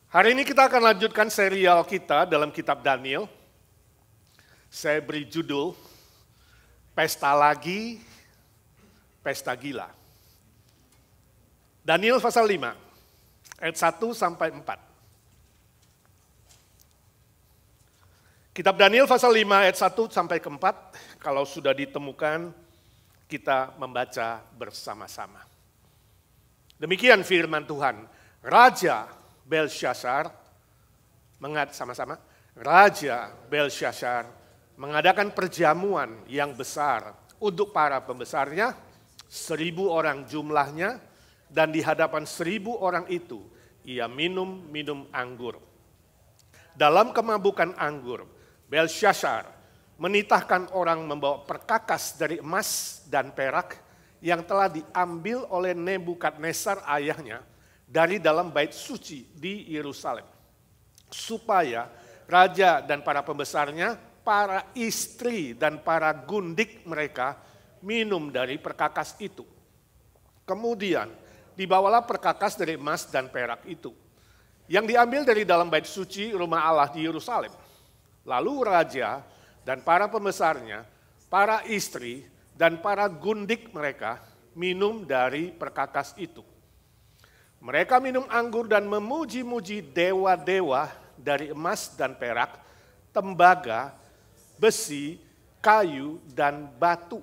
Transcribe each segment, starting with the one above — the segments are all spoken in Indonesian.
Hari ini kita akan lanjutkan serial kita dalam kitab Daniel. Saya beri judul, Pesta Lagi, Pesta Gila. Daniel pasal 5, ayat 1 sampai 4. Kitab Daniel pasal 5 ayat 1 sampai ke 4, kalau sudah ditemukan kita membaca bersama-sama. Demikian firman Tuhan, Raja Belsyazar mengadakan perjamuan yang besar untuk para pembesarnya, 1.000 orang jumlahnya, dan di hadapan 1.000 orang itu ia minum anggur. Dalam kemabukan anggur, Belsyazar menitahkan orang membawa perkakas dari emas dan perak yang telah diambil oleh Nebukadnezar ayahnya dari dalam bait suci di Yerusalem, supaya raja dan para pembesarnya, para istri dan para gundik mereka minum dari perkakas itu. Kemudian dibawalah perkakas dari emas dan perak itu, yang diambil dari dalam bait suci rumah Allah di Yerusalem. Lalu raja dan para pembesarnya, para istri dan para gundik mereka minum dari perkakas itu. Mereka minum anggur dan memuji-muji dewa-dewa dari emas dan perak, tembaga, besi, kayu, dan batu.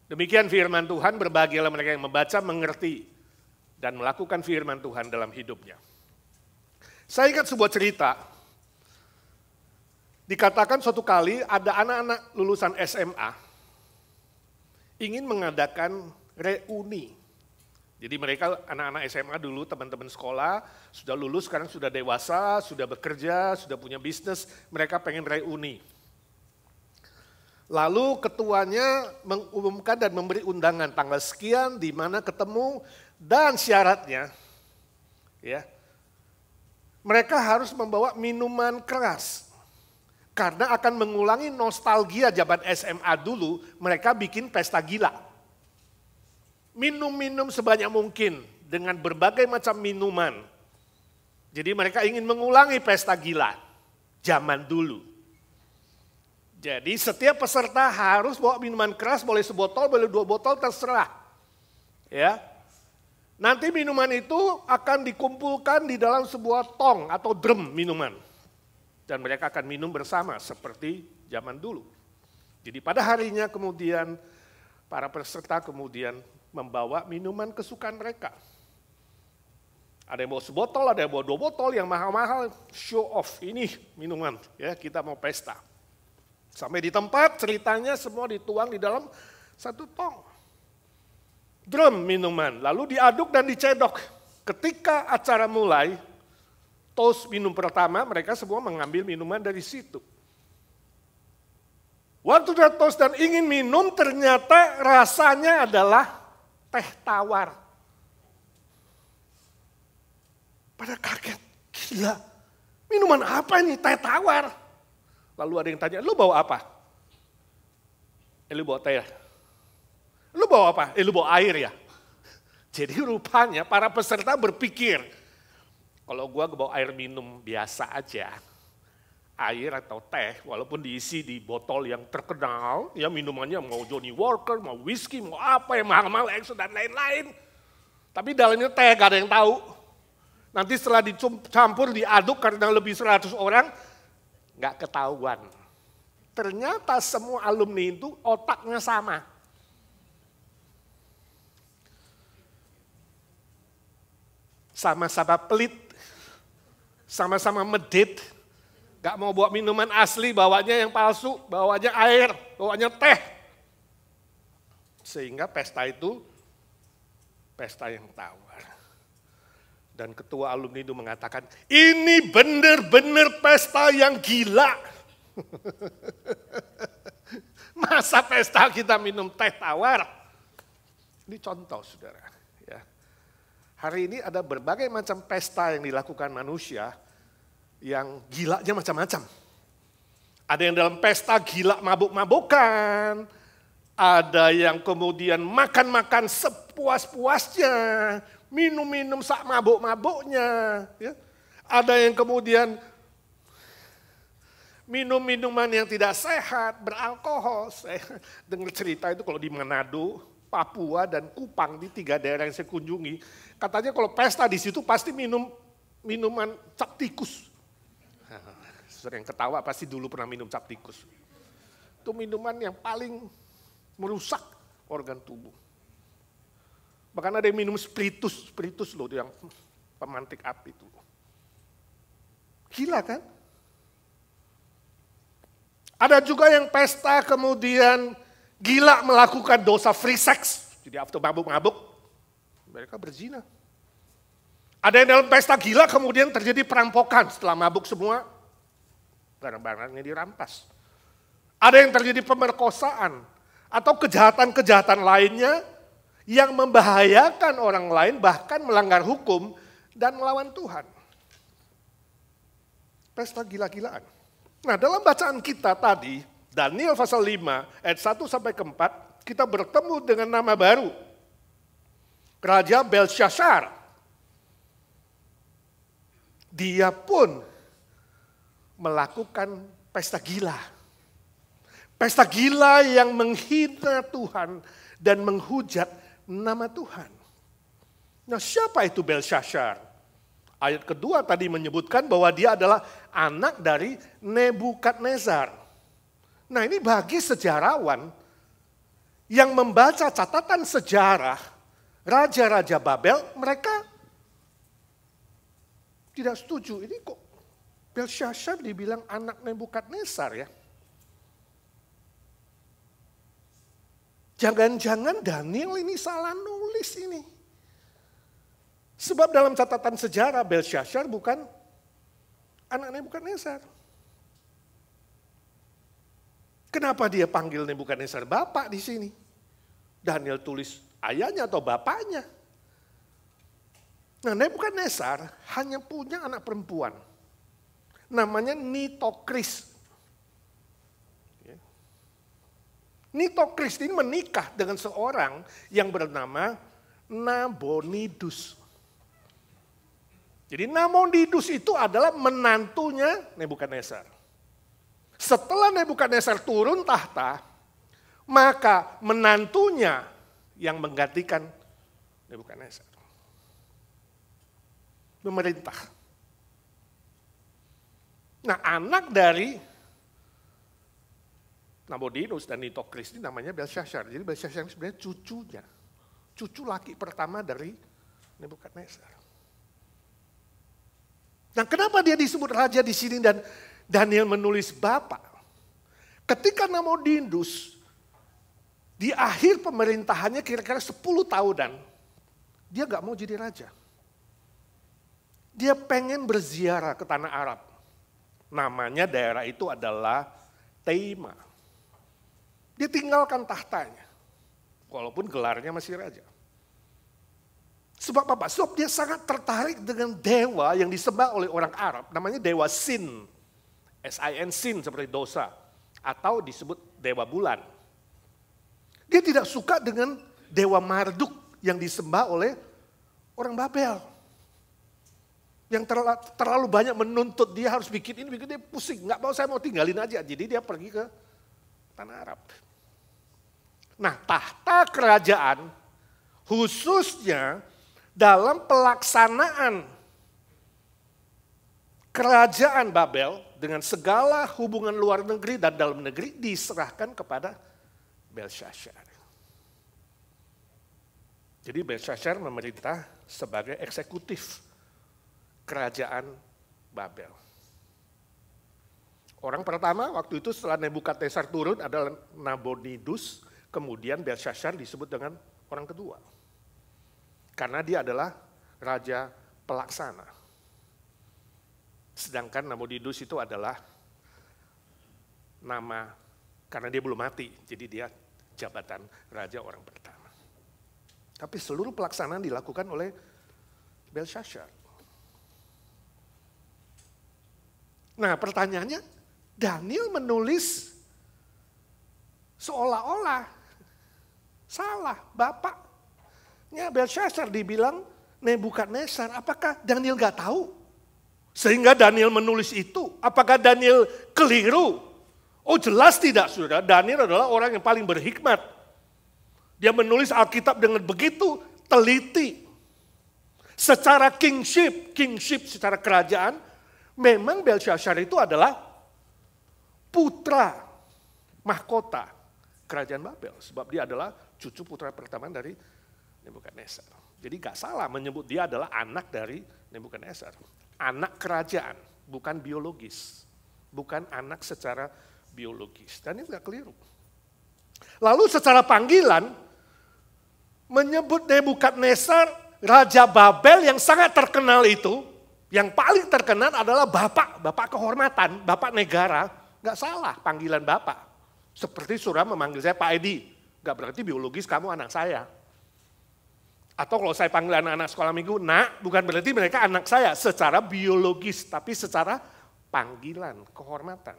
Demikian firman Tuhan, berbahagialah mereka yang membaca, mengerti, dan melakukan firman Tuhan dalam hidupnya. Saya ingat sebuah cerita, dikatakan suatu kali ada anak-anak lulusan SMA ingin mengadakan reuni. Jadi mereka anak-anak SMA dulu, teman-teman sekolah, sudah lulus, sekarang sudah dewasa, sudah bekerja, sudah punya bisnis, mereka pengen reuni. Lalu ketuanya mengumumkan dan memberi undangan tanggal sekian, di mana ketemu, dan syaratnya, ya, mereka harus membawa minuman keras. Karena akan mengulangi nostalgia zaman SMA dulu, mereka bikin pesta gila. Minum-minum sebanyak mungkin dengan berbagai macam minuman. Jadi mereka ingin mengulangi pesta gila zaman dulu. Jadi setiap peserta harus bawa minuman keras, boleh sebotol, boleh 2 botol, terserah. Ya. Nanti minuman itu akan dikumpulkan di dalam sebuah tong atau drum minuman. Dan mereka akan minum bersama seperti zaman dulu. Jadi pada harinya kemudian para peserta kemudian membawa minuman kesukaan mereka. Ada yang bawa sebotol, ada yang bawa 2 botol yang mahal-mahal, show off, ini minuman, ya kita mau pesta. Sampai di tempat ceritanya semua dituang di dalam satu tong. Drum minuman, lalu diaduk dan dicedok. Ketika acara mulai, toast minum pertama, mereka semua mengambil minuman dari situ. Waktu dia toast dan ingin minum, ternyata rasanya adalah teh tawar. Pada kaget, gila, minuman apa ini teh tawar? Lalu ada yang tanya, lu bawa apa? Lu bawa teh ya? Lu bawa apa? Lu bawa air ya? Jadi rupanya para peserta berpikir, kalau gua bawa air minum biasa aja, air atau teh, walaupun diisi di botol yang terkenal, ya minumannya mau Johnny Walker, mau whisky, mau apa yang mahal-mahal, Exo dan lain-lain. Tapi dalamnya teh, gak ada yang tahu. Nanti setelah dicampur, diaduk karena lebih 100 orang, gak ketahuan. Ternyata semua alumni itu otaknya sama. Sama-sama pelit, sama-sama medit, gak mau bawa minuman asli, bawanya yang palsu, bawanya air, bawanya teh. Sehingga pesta itu, pesta yang tawar. Dan ketua alumni itu mengatakan, ini benar-benar pesta yang gila. Masa pesta kita minum teh tawar? Ini contoh saudara. Ya. Hari ini ada berbagai macam pesta yang dilakukan manusia, yang gilanya macam-macam. Ada yang dalam pesta gila mabuk-mabukan, ada yang kemudian makan-makan sepuas-puasnya, minum-minum sak mabuk-mabuknya. Ya. Ada yang kemudian minum minuman yang tidak sehat, beralkohol. Saya dengar cerita itu kalau di Manado, Papua, dan Kupang, di 3 daerah yang saya kunjungi. Katanya kalau pesta di situ pasti minum minuman cap tikus. Sering ketawa pasti dulu pernah minum cap tikus. Itu minuman yang paling merusak organ tubuh. Bahkan ada yang minum spiritus loh, yang pemantik api itu. Gila kan? Ada juga yang pesta kemudian gila melakukan dosa free sex. Jadi after mabuk-mabuk, mereka berzina. Ada yang dalam pesta gila kemudian terjadi perampokan setelah mabuk semua, barang-barangnya dirampas. Ada yang terjadi pemerkosaan atau kejahatan-kejahatan lainnya yang membahayakan orang lain, bahkan melanggar hukum dan melawan Tuhan. Pesta gila-gilaan. Nah, dalam bacaan kita tadi, Daniel pasal 5 ayat 1 sampai 4, kita bertemu dengan nama baru. Raja Belshazzar. Dia pun melakukan pesta gila. Pesta gila yang menghina Tuhan dan menghujat nama Tuhan. Nah, siapa itu Belshazzar? Ayat kedua tadi menyebutkan bahwa dia adalah anak dari Nebukadnezar. Nah, ini bagi sejarawan yang membaca catatan sejarah raja-raja Babel, mereka tidak setuju. Ini kok Belshazzar dibilang anak Nebukadnezar ya? Jangan-jangan Daniel ini salah nulis ini. Sebab dalam catatan sejarah Belshazzar bukan anak Nebukadnezar. Kenapa dia panggil Nebukadnezar bapak di sini? Daniel tulis ayahnya atau bapaknya. Nah, Nebukadnezar hanya punya anak perempuan. Namanya Nitokris. Nitokris ini menikah dengan seorang yang bernama Nabonidus. Jadi Nabonidus itu adalah menantunya Nebukadnezar. Setelah Nebukadnezar turun tahta, maka menantunya yang menggantikan Nebukadnezar. Memerintah. Nah, anak dari Nabonidus dan Nitokris ini namanya Belshazzar. Jadi Belshazzar ini sebenarnya cucunya. Cucu laki pertama dari Nebukadnezar. Nah, kenapa dia disebut raja di sini dan Daniel menulis bapak? Ketika Nabonidus di akhir pemerintahannya kira-kira 10 tahunan, dia gak mau jadi raja. Dia pengen berziarah ke tanah Arab. Namanya daerah itu adalah Teima. Dia tinggalkan tahtanya, walaupun gelarnya masih raja. Sebab apa? Sebab dia sangat tertarik dengan dewa yang disembah oleh orang Arab, namanya dewa Sin. S-I-N, Sin seperti dosa, atau disebut dewa bulan. Dia tidak suka dengan dewa Marduk yang disembah oleh orang Babel. Yang terlalu banyak menuntut dia harus bikin ini, bikin dia pusing. Nggak mau, saya mau tinggalin aja. Jadi dia pergi ke tanah Arab. Nah, tahta kerajaan khususnya dalam pelaksanaan kerajaan Babel dengan segala hubungan luar negeri dan dalam negeri diserahkan kepada Belshazzar. Jadi Belshazzar memerintah sebagai eksekutif kerajaan Babel. Orang pertama waktu itu setelah Nebukadnezar turun adalah Nabonidus, kemudian Belshazzar disebut dengan orang kedua. Karena dia adalah raja pelaksana. Sedangkan Nabonidus itu adalah nama, karena dia belum mati, jadi dia jabatan raja orang pertama. Tapi seluruh pelaksanaan dilakukan oleh Belshazzar. Nah, pertanyaannya, Daniel menulis seolah-olah salah. Bapaknya Belshazzar dibilang Nebukadnezar. Apakah Daniel gak tahu? Sehingga Daniel menulis itu. Apakah Daniel keliru? Oh jelas tidak, saudara. Daniel adalah orang yang paling berhikmat. Dia menulis Alkitab dengan begitu teliti. Secara kingship secara kerajaan, memang Belshazzar itu adalah putra mahkota kerajaan Babel. Sebab dia adalah cucu putra pertama dari Nebukadnezar. Jadi gak salah menyebut dia adalah anak dari Nebukadnezar. Anak kerajaan, bukan biologis. Bukan anak secara biologis. Dan ini gak keliru. Lalu secara panggilan, menyebut Nebukadnezar, Raja Babel yang sangat terkenal itu, yang paling terkenal adalah Bapak kehormatan, Bapak negara. Gak salah panggilan Bapak. Seperti saudara memanggil saya Pak Edi. Gak berarti biologis kamu anak saya. Atau kalau saya panggil anak-anak sekolah minggu, nak, bukan berarti mereka anak saya secara biologis, tapi secara panggilan, kehormatan,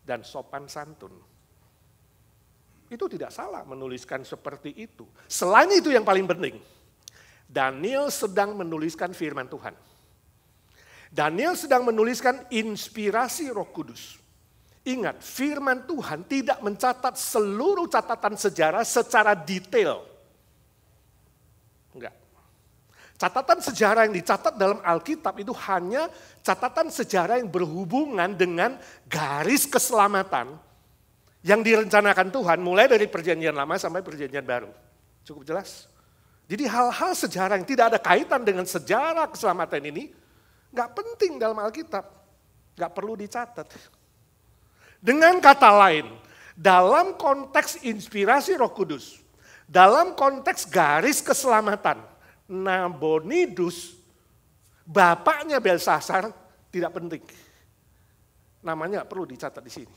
dan sopan santun. Itu tidak salah menuliskan seperti itu. Selain itu yang paling penting, Daniel sedang menuliskan firman Tuhan. Daniel sedang menuliskan inspirasi Roh Kudus. Ingat, firman Tuhan tidak mencatat seluruh catatan sejarah secara detail. Enggak. Catatan sejarah yang dicatat dalam Alkitab itu hanya catatan sejarah yang berhubungan dengan garis keselamatan yang direncanakan Tuhan mulai dari perjanjian lama sampai perjanjian baru. Cukup jelas? Jadi hal-hal sejarah yang tidak ada kaitan dengan sejarah keselamatan ini enggak penting dalam Alkitab. Enggak perlu dicatat. Dengan kata lain, dalam konteks inspirasi Roh Kudus, dalam konteks garis keselamatan, Nabonidus, bapaknya Belshazzar, tidak penting. Namanya tidak perlu dicatat di sini.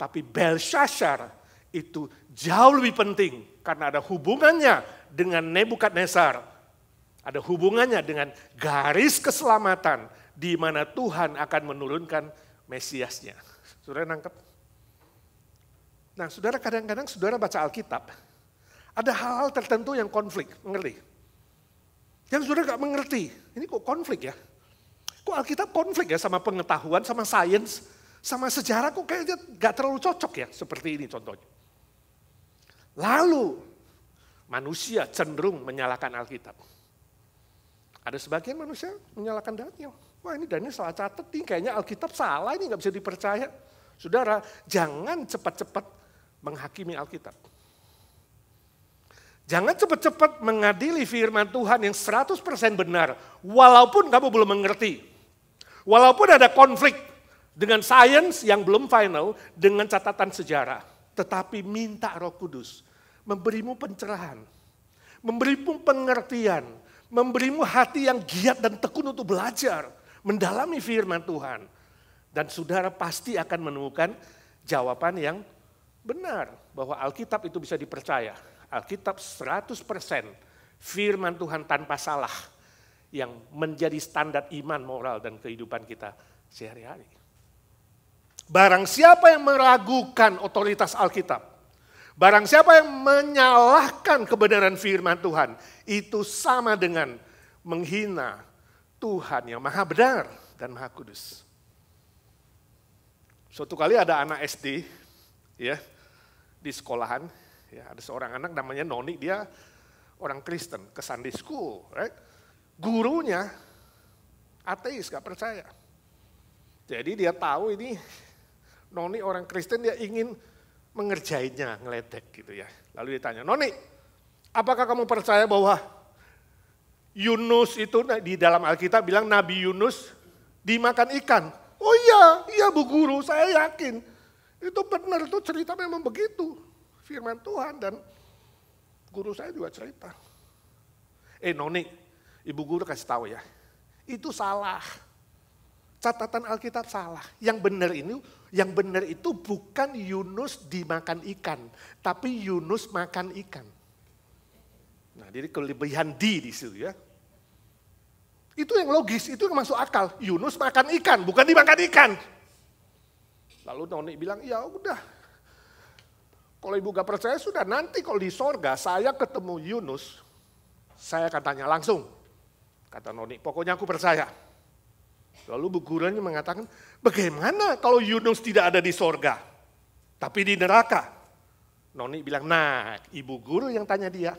Tapi Belshazzar itu jauh lebih penting karena ada hubungannya dengan Nebukadnezar. Ada hubungannya dengan garis keselamatan di mana Tuhan akan menurunkan Mesiasnya. Saudara nangkep? Nah, saudara kadang-kadang saudara baca Alkitab, ada hal-hal tertentu yang konflik, mengerti? Yang saudara gak mengerti, ini kok konflik ya? Kok Alkitab konflik ya sama pengetahuan, sama sains, sama sejarah kok kayaknya gak terlalu cocok ya, seperti ini contohnya. Lalu, manusia cenderung menyalahkan Alkitab. Ada sebagian manusia menyalahkan Daniel. Wah ini Daniel salah catat nih, kayaknya Alkitab salah, ini gak bisa dipercaya. Saudara, jangan cepat-cepat menghakimi Alkitab. Jangan cepat-cepat mengadili firman Tuhan yang 100% benar, walaupun kamu belum mengerti. Walaupun ada konflik dengan sains yang belum final, dengan catatan sejarah. Tetapi minta Roh Kudus memberimu pencerahan, memberimu pengertian, memberimu hati yang giat dan tekun untuk belajar, mendalami firman Tuhan. Dan saudara pasti akan menemukan jawaban yang benar bahwa Alkitab itu bisa dipercaya. Alkitab 100% firman Tuhan tanpa salah yang menjadi standar iman, moral, dan kehidupan kita sehari-hari. Barang siapa yang meragukan otoritas Alkitab, barang siapa yang menyalahkan kebenaran firman Tuhan, itu sama dengan menghina Tuhan yang maha benar dan maha kudus. Suatu kali ada anak SD, ya, di sekolahan, ya, ada seorang anak namanya Noni, dia orang Kristen, ke Sunday School, right? Gurunya ateis, gak percaya. Jadi dia tahu ini Noni orang Kristen, dia ingin mengerjainnya, ngeledek gitu ya. Lalu dia tanya, Noni, apakah kamu percaya bahwa Yunus itu di dalam Alkitab bilang Nabi Yunus dimakan ikan? Oh iya Bu Guru, saya yakin. Itu benar, itu cerita memang begitu. Firman Tuhan dan guru saya juga cerita. Noni, Ibu Guru kasih tahu ya, itu salah. Catatan Alkitab salah. Yang benar itu bukan Yunus dimakan ikan, tapi Yunus makan ikan. Nah, jadi kelebihan di situ ya. Itu yang logis, itu yang masuk akal. Yunus makan ikan, bukan dimakan ikan. Lalu Noni bilang, ya udah. Kalau ibu gak percaya sudah, nanti kalau di sorga saya ketemu Yunus, saya akan tanya langsung. Kata Noni, pokoknya aku percaya. Lalu Bu Gurunya mengatakan, bagaimana kalau Yunus tidak ada di sorga, tapi di neraka? Noni bilang, nah Ibu Guru yang tanya dia.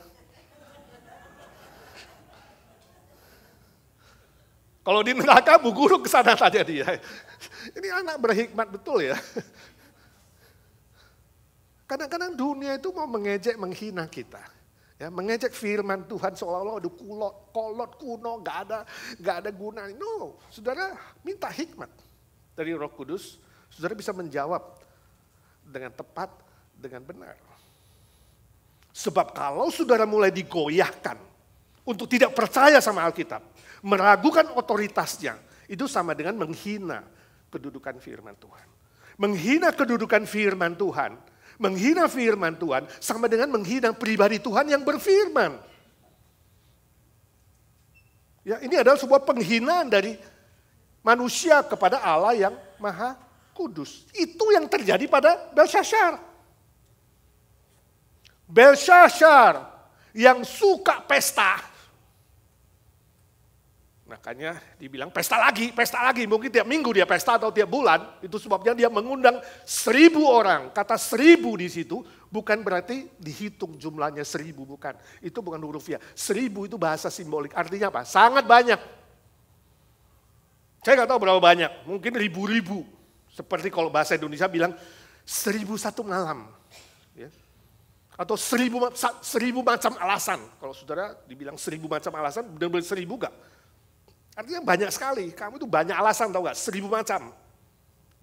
Kalau di neraka, Bu Guru kesana tanya dia. Ini anak berhikmat betul ya. Kadang-kadang dunia itu mau mengejek, menghina kita. Ya, mengejek firman Tuhan seolah-olah udah kolot kuno, gak ada gunanya. No, saudara minta hikmat dari Roh Kudus, saudara bisa menjawab dengan tepat, dengan benar. Sebab kalau saudara mulai digoyahkan untuk tidak percaya sama Alkitab, meragukan otoritasnya, itu sama dengan menghina kedudukan firman Tuhan. Menghina kedudukan firman Tuhan, menghina firman Tuhan sama dengan menghina pribadi Tuhan yang berfirman. Ya, ini adalah sebuah penghinaan dari manusia kepada Allah yang Maha Kudus. Itu yang terjadi pada Belsyazar. Belsyazar yang suka pesta. Makanya dibilang pesta lagi. Mungkin tiap minggu dia pesta atau tiap bulan. Itu sebabnya dia mengundang 1.000 orang. Kata 1.000 di situ bukan berarti dihitung jumlahnya 1.000, bukan. Itu bukan hurufiah. 1.000 itu bahasa simbolik. Artinya apa? Sangat banyak. Saya nggak tahu berapa banyak. Mungkin ribu-ribu. Seperti kalau bahasa Indonesia bilang 1.001 malam. Ya. Atau 1.000 macam alasan. Kalau saudara dibilang 1.000 macam alasan, benar-benar 1.000 enggak? Artinya banyak sekali, kamu itu banyak alasan, tahu nggak? 1.000 macam.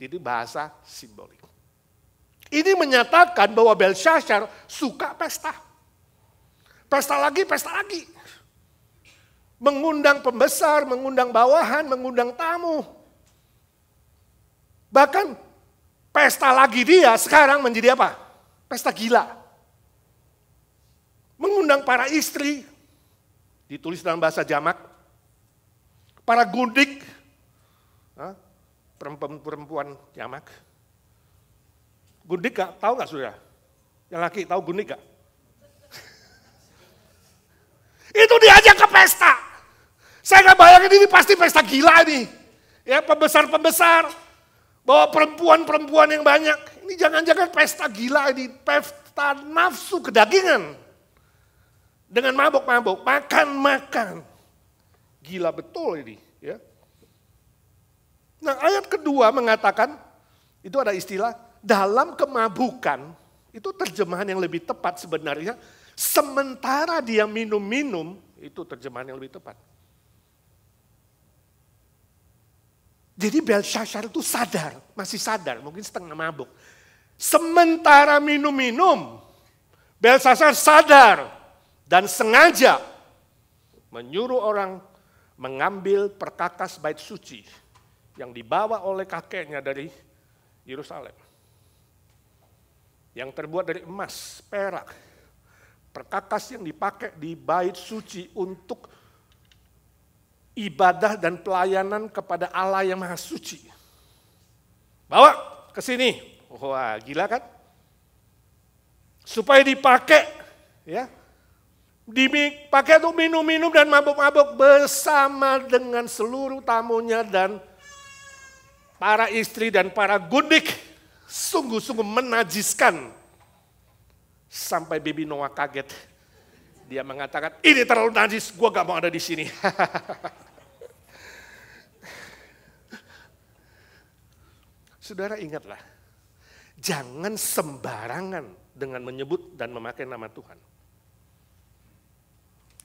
Itu bahasa simbolik. Ini menyatakan bahwa Belsyazar suka pesta. Pesta lagi. Mengundang pembesar, mengundang bawahan, mengundang tamu. Bahkan pesta lagi dia sekarang menjadi apa? Pesta gila. Mengundang para istri, ditulis dalam bahasa jamak. Para gundik, perempuan jamak. Gundik gak? Tahu gak saudara? Yang laki tahu gundik gak? Itu diajak ke pesta. Saya gak bayangin ini pasti pesta gila nih. Ya, pembesar-pembesar, bawa perempuan-perempuan yang banyak. Ini jangan-jangan pesta gila ini, pesta nafsu kedagingan. Dengan mabok-mabok, makan-makan. Gila betul ini. Ya. Nah, ayat kedua mengatakan, itu ada istilah, dalam kemabukan, itu terjemahan yang lebih tepat sebenarnya, sementara dia minum-minum, itu terjemahan yang lebih tepat. Jadi Belsyazar itu sadar, masih sadar, mungkin setengah mabuk. Sementara minum-minum, Belsyazar sadar dan sengaja menyuruh orang mengambil perkakas bait suci yang dibawa oleh kakeknya dari Yerusalem. Yang terbuat dari emas, perak. Perkakas yang dipakai di bait suci untuk ibadah dan pelayanan kepada Allah yang Maha Suci. Bawa ke sini. Wah, gila kan? Supaya dipakai, ya. Dipakai untuk minum-minum dan mabuk-mabuk bersama dengan seluruh tamunya dan para istri dan para gundik. Sungguh-sungguh menajiskan. Sampai Bibi Noah kaget. Dia mengatakan, ini terlalu najis, gue gak mau ada di sini. Saudara ingatlah, jangan sembarangan dengan menyebut dan memakai nama Tuhan.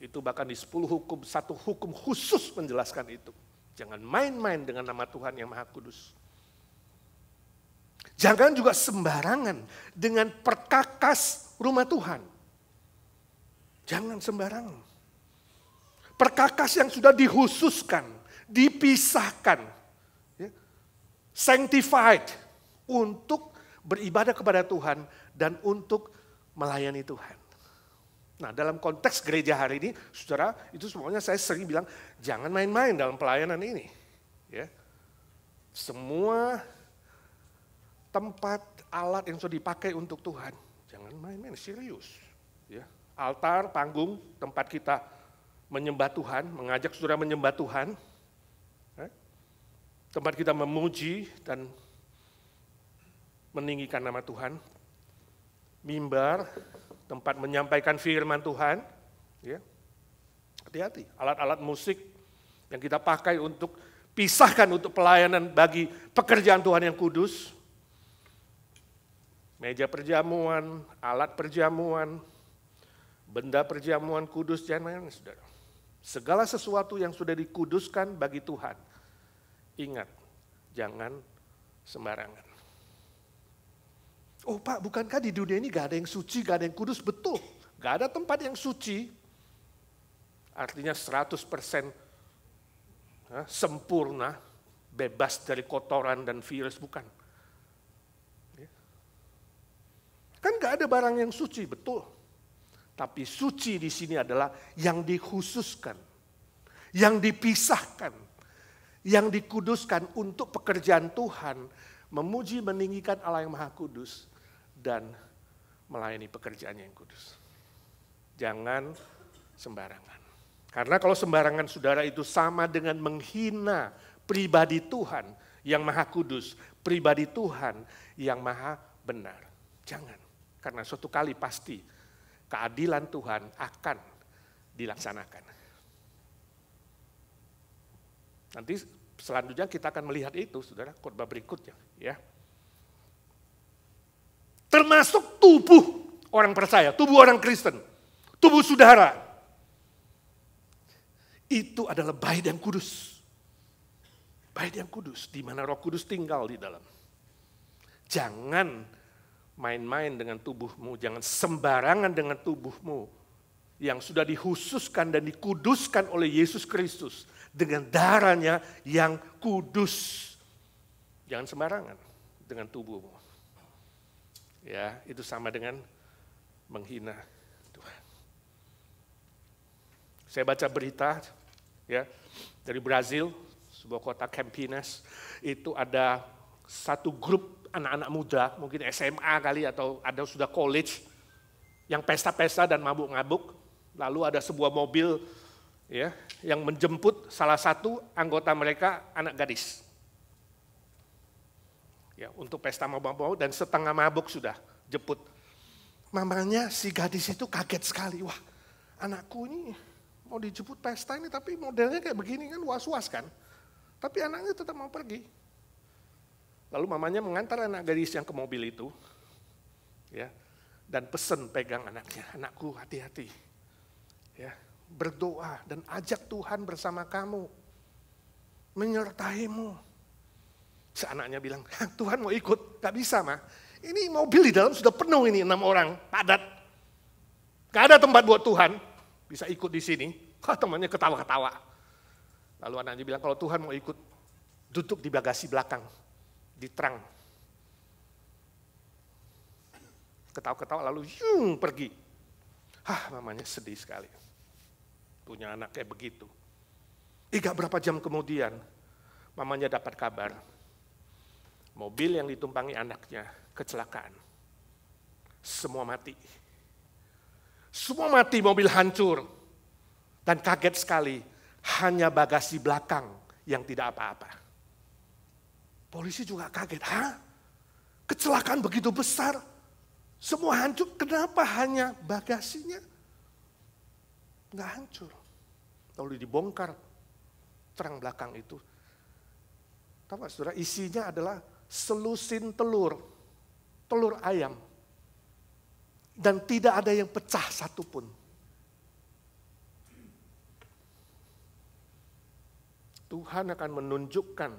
Itu bahkan di 10 hukum, satu hukum khusus menjelaskan itu. Jangan main-main dengan nama Tuhan yang Maha Kudus. Jangan juga sembarangan dengan perkakas rumah Tuhan. Jangan sembarangan. Perkakas yang sudah dikhususkan, dipisahkan, ya, sanctified untuk beribadah kepada Tuhan dan untuk melayani Tuhan. Nah, dalam konteks gereja hari ini, saudara, itu semuanya saya sering bilang, jangan main-main dalam pelayanan ini. Ya. Semua tempat, alat yang sudah dipakai untuk Tuhan, jangan main-main, serius. Ya. Altar, panggung, tempat kita menyembah Tuhan, mengajak saudara menyembah Tuhan. Tempat kita memuji dan meninggikan nama Tuhan. Mimbar, tempat menyampaikan firman Tuhan. Ya. Hati-hati, alat-alat musik yang kita pakai untuk pisahkan untuk pelayanan bagi pekerjaan Tuhan yang kudus. Meja perjamuan, alat perjamuan, benda perjamuan kudus, jangan main, saudara. Segala sesuatu yang sudah dikuduskan bagi Tuhan, ingat, jangan sembarangan. Oh Pak, bukankah di dunia ini gak ada yang suci, gak ada yang kudus? Betul, gak ada tempat yang suci. Artinya 100% sempurna, bebas dari kotoran dan virus, bukan. Kan gak ada barang yang suci, betul. Tapi suci di sini adalah yang dikhususkan, yang dipisahkan, yang dikuduskan untuk pekerjaan Tuhan, memuji meninggikan Allah yang Maha Kudus, dan melayani pekerjaannya yang kudus. Jangan sembarangan. Karena kalau sembarangan saudara itu sama dengan menghina pribadi Tuhan yang Maha Kudus, pribadi Tuhan yang Maha Benar. Jangan. Karena suatu kali pasti keadilan Tuhan akan dilaksanakan. Nanti selanjutnya kita akan melihat itu, saudara, khotbah berikutnya. Ya. Termasuk tubuh orang percaya, tubuh orang Kristen, tubuh saudara. Itu adalah bait yang kudus. Bait yang kudus, di mana Roh Kudus tinggal di dalam. Jangan main-main dengan tubuhmu, jangan sembarangan dengan tubuhmu yang sudah dikhususkan dan dikuduskan oleh Yesus Kristus dengan darahnya yang kudus. Jangan sembarangan dengan tubuhmu. Ya, itu sama dengan menghina Tuhan. Saya baca berita ya dari Brazil, sebuah kota Campinas, itu ada satu grup anak-anak muda, mungkin SMA kali atau ada sudah college, yang pesta-pesta dan mabuk-mabuk. Lalu ada sebuah mobil ya yang menjemput salah satu anggota mereka, anak gadis. Ya, untuk pesta mabuk-mabuk dan setengah mabuk sudah jemput. Mamanya si gadis itu kaget sekali, wah anakku ini mau dijemput pesta ini tapi modelnya kayak begini kan, was-was kan. Tapi anaknya tetap mau pergi. Lalu mamanya mengantar anak gadis yang ke mobil itu, ya, dan pesan pegang anaknya, anakku hati-hati, ya, berdoa dan ajak Tuhan bersama kamu, menyertaimu. Si anaknya bilang, Tuhan mau ikut, gak bisa mah, ini mobil di dalam sudah penuh ini 6 orang, padat, gak ada tempat buat Tuhan, bisa ikut di sini. Temannya ketawa-ketawa. Lalu anaknya bilang, kalau Tuhan mau ikut, duduk di bagasi belakang. Diterang. Ketawa-ketawa lalu pergi. Mamanya sedih sekali. Punya anak kayak begitu. Gak berapa jam kemudian, mamanya dapat kabar. Mobil yang ditumpangi anaknya kecelakaan. Semua mati. Semua mati, mobil hancur. Dan kaget sekali, hanya bagasi belakang yang tidak apa-apa. Polisi juga kaget, kecelakaan begitu besar, semua hancur, kenapa hanya bagasinya nggak hancur? Lalu dibongkar terang belakang itu. Tahu nggak saudara, isinya adalah selusin telur ayam. Dan tidak ada yang pecah satupun. Tuhan akan menunjukkan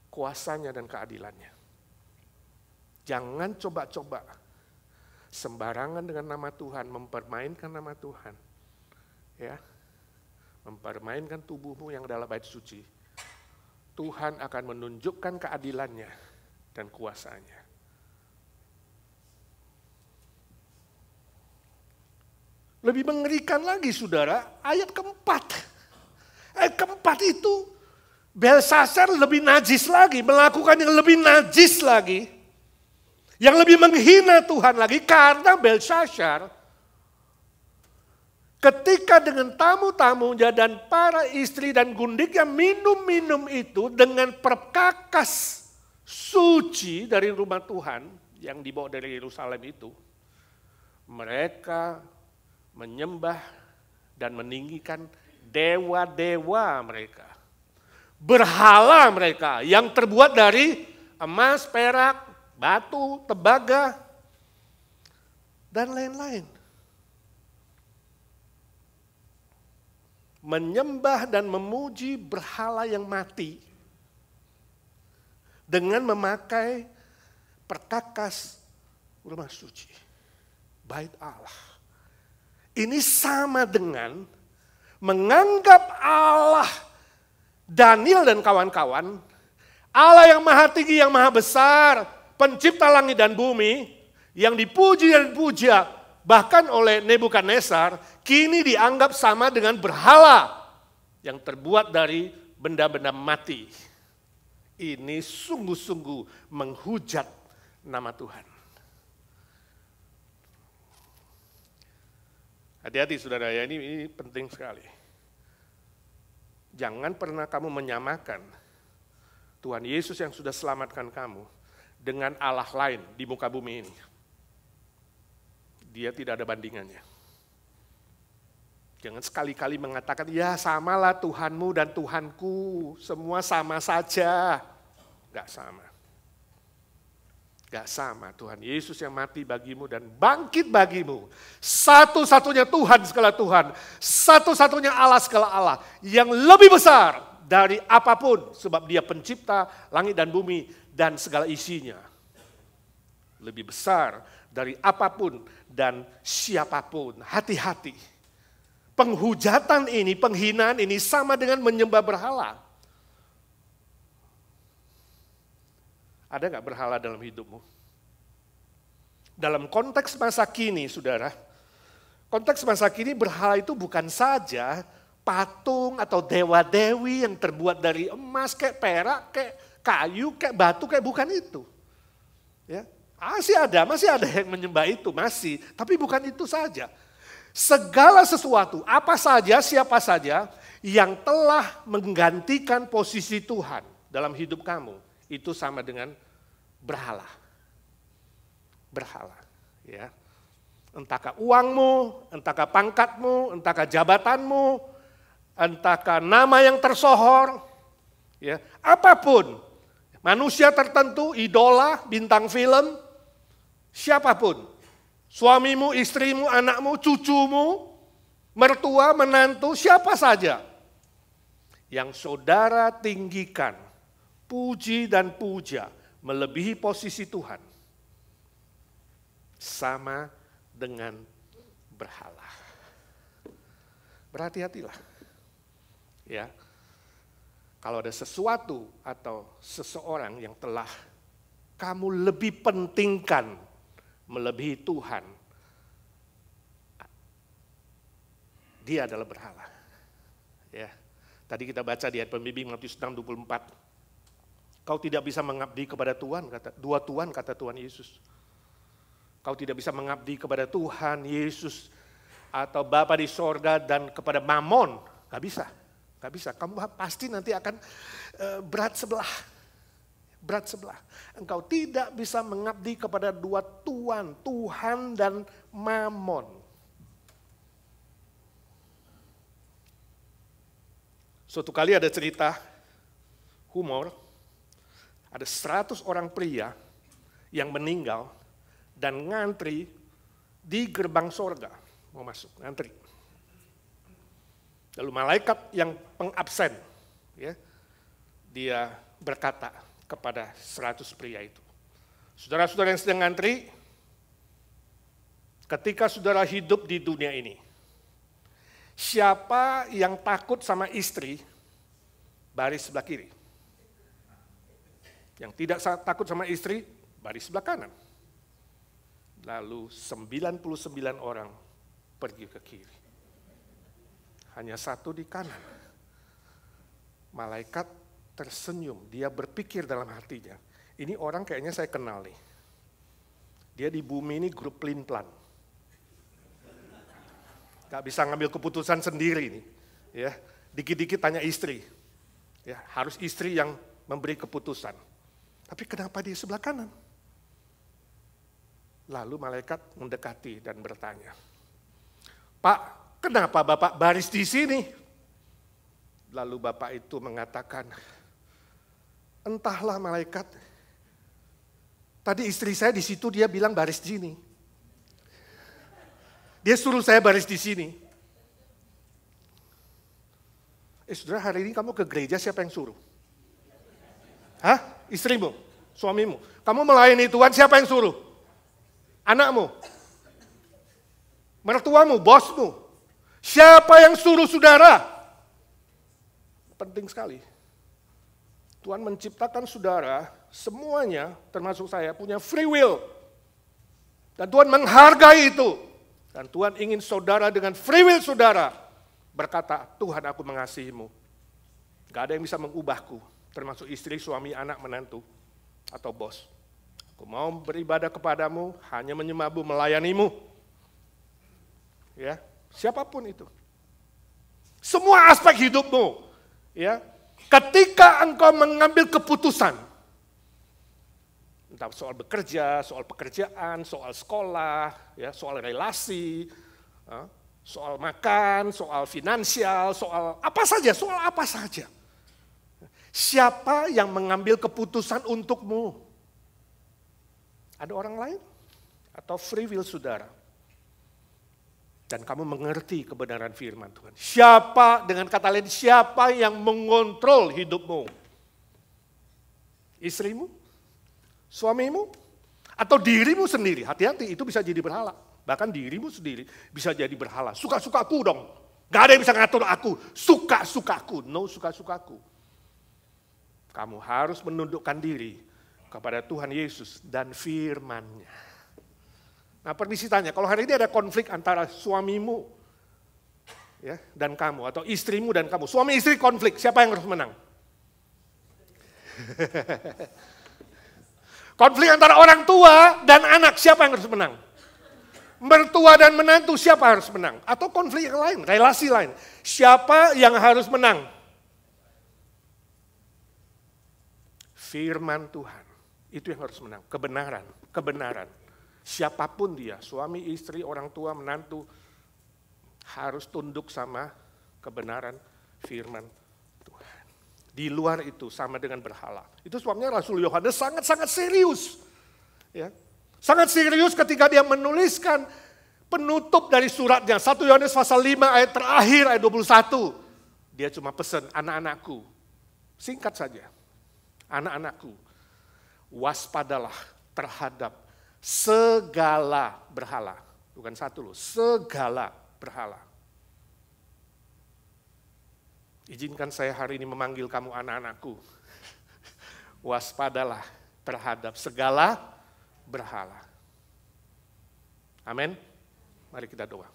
kuasanya dan keadilannya. Jangan coba-coba sembarangan dengan nama Tuhan, mempermainkan nama Tuhan. Ya. Mempermainkan tubuhmu yang adalah bait suci. Tuhan akan menunjukkan keadilannya dan kuasanya. Lebih mengerikan lagi saudara, ayat keempat. Ayat keempat itu Belsasar lebih najis lagi, melakukan yang lebih najis lagi. Yang lebih menghina Tuhan lagi, karena Belsasar Ketika dengan tamu-tamunya dan para istri dan gundiknya minum-minum itu dengan perkakas suci dari rumah Tuhan yang dibawa dari Yerusalem itu, mereka menyembah dan meninggikan dewa-dewa mereka. Berhala mereka yang terbuat dari emas, perak, batu, tembaga, dan lain-lain. Menyembah dan memuji berhala yang mati dengan memakai perkakas rumah suci, bait Allah. Ini sama dengan menganggap Allah Daniel dan kawan-kawan, Allah yang maha tinggi, yang maha besar, pencipta langit dan bumi, yang dipuji dan puja bahkan oleh Nebukadnezar, kini dianggap sama dengan berhala yang terbuat dari benda-benda mati. Ini sungguh-sungguh menghujat nama Tuhan. Hati-hati saudara ya, ini penting sekali. Jangan pernah kamu menyamakan Tuhan Yesus yang sudah selamatkan kamu dengan Allah lain di muka bumi ini. Dia tidak ada bandingannya. Jangan sekali-kali mengatakan, ya samalah Tuhanmu dan Tuhanku, semua sama saja. Gak sama. Gak sama, Tuhan Yesus yang mati bagimu dan bangkit bagimu. Satu-satunya Tuhan segala Tuhan, satu-satunya Allah segala Allah, yang lebih besar dari apapun, sebab dia pencipta langit dan bumi dan segala isinya. Lebih besar dari apapun dan siapapun. Hati-hati. Penghujatan ini, penghinaan ini sama dengan menyembah berhala. Ada nggak berhala dalam hidupmu? Dalam konteks masa kini, saudara, konteks masa kini berhala itu bukan saja patung atau dewa-dewi yang terbuat dari emas, kayak perak, kayak kayu, kayak batu, kayak bukan itu. Ya. Masih ada yang menyembah itu, masih. Tapi bukan itu saja. Segala sesuatu, apa saja, siapa saja yang telah menggantikan posisi Tuhan dalam hidup kamu, itu sama dengan berhala. Berhala, ya. Entahkah uangmu, entahkah pangkatmu, entahkah jabatanmu, entahkah nama yang tersohor, ya, apapun. Manusia tertentu, idola, bintang film, siapapun, suamimu, istrimu, anakmu, cucumu, mertua, menantu, siapa saja yang saudara tinggikan, puji dan puja, melebihi posisi Tuhan, sama dengan berhala. Berhati-hatilah. Ya. Kalau ada sesuatu atau seseorang yang telah kamu lebih pentingkan melebihi Tuhan, dia adalah berhala. Ya. Tadi kita baca di ayat pembimbing Matius 6:24. Kau tidak bisa mengabdi kepada Tuhan, dua Tuhan kata Tuhan Yesus. Kau tidak bisa mengabdi kepada Tuhan Yesus atau Bapa di sorga dan kepada Mamon. Gak bisa, gak bisa. Kamu pasti nanti akan berat sebelah. Berat sebelah. Engkau tidak bisa mengabdi kepada dua Tuhan, Tuhan dan Mamon. Suatu kali ada cerita humor, ada 100 orang pria yang meninggal dan ngantri di gerbang sorga, mau masuk, ngantri. Lalu malaikat yang pengabsen, ya, dia berkata kepada 100 pria itu, saudara-saudara yang sedang ngantri, ketika saudara hidup di dunia ini, siapa yang takut sama istri, baris sebelah kiri. Yang tidak takut sama istri, baris sebelah kanan. Lalu 99 orang pergi ke kiri. Hanya satu di kanan. Malaikat tersenyum, dia berpikir dalam hatinya, ini orang kayaknya saya kenal nih. Dia di bumi ini grup pelin-pelan. Gak bisa ngambil keputusan sendiri nih. Ya, dikit-dikit tanya istri. Ya, harus istri yang memberi keputusan. Tapi kenapa di sebelah kanan? Lalu malaikat mendekati dan bertanya, Pak, kenapa Bapak baris di sini? Lalu Bapak itu mengatakan, entahlah malaikat, tadi istri saya di situ dia bilang baris di sini. Dia suruh saya baris di sini. Saudara, hari ini kamu ke gereja siapa yang suruh? Hah? Istrimu? Suamimu? Kamu melayani Tuhan siapa yang suruh? Anakmu? Mertuamu? Bosmu? Siapa yang suruh saudara? Penting sekali. Tuhan menciptakan saudara, semuanya termasuk saya punya free will. Dan Tuhan menghargai itu. Dan Tuhan ingin saudara dengan free will saudara berkata, Tuhan aku mengasihimu. Gak ada yang bisa mengubahku, termasuk istri, suami, anak, menantu, atau bos. Aku mau beribadah kepadamu, hanya menyembahmu, melayanimu. Ya, siapapun itu. Semua aspek hidupmu. Ya, ketika engkau mengambil keputusan, entah soal bekerja, soal pekerjaan, soal sekolah, ya, soal relasi, soal makan, soal finansial, soal apa saja. Siapa yang mengambil keputusan untukmu? Ada orang lain? Atau free will saudara? Dan kamu mengerti kebenaran firman Tuhan. Siapa, dengan kata lain, siapa yang mengontrol hidupmu? Istrimu? Suamimu? Atau dirimu sendiri? Hati-hati, itu bisa jadi berhala. Bahkan dirimu sendiri bisa jadi berhala. Suka-sukaku dong. Gak ada yang bisa ngatur aku. Suka-sukaku. No suka-sukaku. Kamu harus menundukkan diri kepada Tuhan Yesus dan firman-Nya. Nah, permisi tanya, kalau hari ini ada konflik antara suamimu ya, dan kamu, atau istrimu dan kamu. Suami istri konflik, siapa yang harus menang? Konflik antara orang tua dan anak, siapa yang harus menang? Mertua dan menantu, siapa yang harus menang? Atau konflik yang lain, relasi lain. Siapa yang harus menang? Firman Tuhan, itu yang harus menang. Kebenaran. Siapapun dia, suami, istri, orang tua, menantu, harus tunduk sama kebenaran firman Tuhan. Di luar itu sama dengan berhala. Itu sebabnya Rasul Yohanes sangat-sangat serius. Ya. Sangat serius ketika dia menuliskan penutup dari suratnya. 1 Yohanes pasal 5 ayat terakhir, ayat 21. Dia cuma pesan, anak-anakku. Singkat saja. Anak-anakku, waspadalah terhadap segala berhala. Bukan satu loh, segala berhala. Izinkan saya hari ini memanggil kamu anak-anakku. Waspadalah terhadap segala berhala. Amin. Mari kita doa.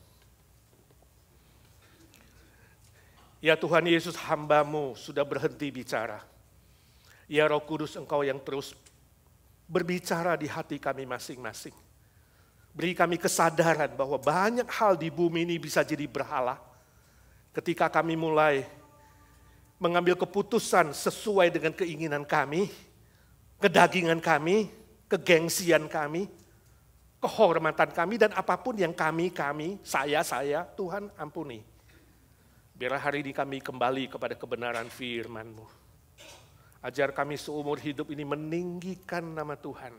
Ya Tuhan Yesus, hamba-Mu sudah berhenti bicara. Ya Roh Kudus, Engkau yang terus berbicara di hati kami masing-masing. Beri kami kesadaran bahwa banyak hal di bumi ini bisa jadi berhala. Ketika kami mulai mengambil keputusan sesuai dengan keinginan kami, kedagingan kami, kegengsian kami, kehormatan kami, dan apapun yang kami, saya, Tuhan ampuni. Biar hari ini kami kembali kepada kebenaran firman-Mu. Ajar kami seumur hidup ini meninggikan nama Tuhan.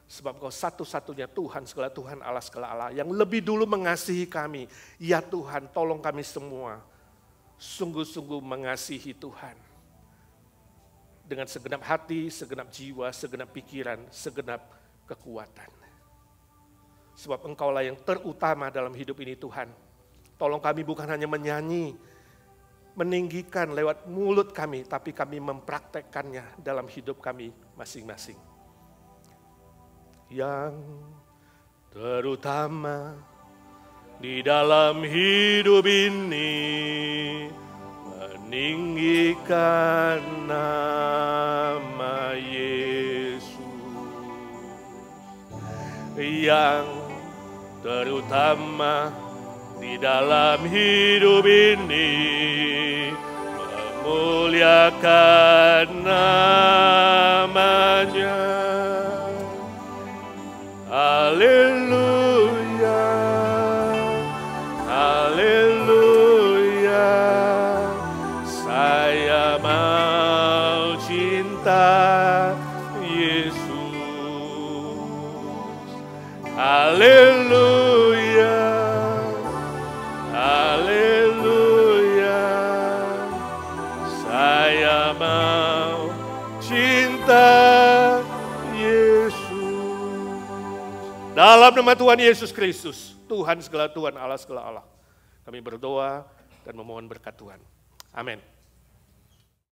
Sebab Kau satu-satunya Tuhan, segala Tuhan, Allah segala Allah, yang lebih dulu mengasihi kami. Ya Tuhan, tolong kami semua sungguh-sungguh mengasihi Tuhan. Dengan segenap hati, segenap jiwa, segenap pikiran, segenap kekuatan. Sebab Engkaulah yang terutama dalam hidup ini Tuhan. Tolong kami bukan hanya menyanyi, meninggikan lewat mulut kami, tapi kami mempraktekkannya dalam hidup kami masing-masing. Yang terutama di dalam hidup ini, meninggikan nama Yesus. Yang terutama di dalam hidup ini, memuliakan namanya. Haleluya, haleluya, saya mau cinta Yesus. Haleluya, haleluya, saya mau cinta Yesus. Dalam nama Tuhan Yesus Kristus, Tuhan segala Tuhan, Allah segala Allah, kami berdoa dan memohon berkat Tuhan. Amin.